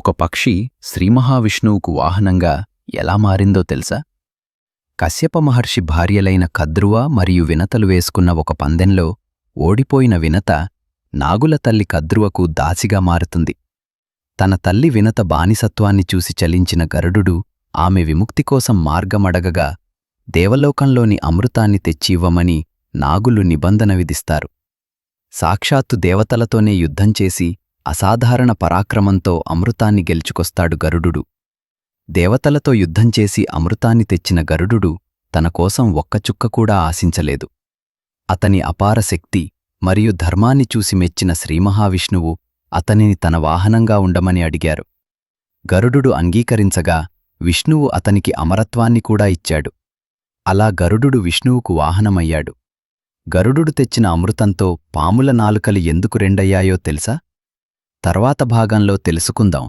ఒక పక్షి శ్రీమహావిష్ణువుకు వాహనంగా ఎలా మారిందో తెలుసా? కశ్యప మహర్షి భార్యలైన కద్రువ మరియు వినతలు వేసుకున్న ఒక పందెంలో ఓడిపోయిన వినత నాగుల తల్లి కద్రువకు దాసిగా మారుతుంది. తన తల్లి వినత బానిసత్వాన్ని చూసి చలించిన గరుడుడు ఆమె విముక్తి కోసం మార్గమడగగా దేవలోకంలోని అమృతాన్ని తెచ్చి ఇవ్వమని నాగులు నిబంధన విధిస్తారు. సాక్షాత్తు దేవతలతోనే యుద్ధం చేసి అసాధారణ పరాక్రమంతో అమృతాన్ని గెలుచుకొస్తాడు గరుడుడు. దేవతలతో యుద్ధం చేసి అమృతాన్ని తెచ్చిన గరుడుడు తన కోసం ఒక్క చుక్క కూడా ఆశించలేదు. అతని అపార శక్తి మరియు ధర్మాన్ని చూసి మెచ్చిన శ్రీమహావిష్ణువు అతనిని తన వాహనంగా ఉండమని అడిగారు. గరుడుడు అంగీకరించగా విష్ణువు అతనికి అమరత్వాన్ని కూడా ఇచ్చాడు. అలా గరుడుడు విష్ణువుకు వాహనమయ్యాడు. గరుడుడు తెచ్చిన అమృతంతో పాముల నాలుకలు ఎందుకు రెండయ్యాయో తెలుసా? తర్వాత భాగంలో తెలుసుకుందాం.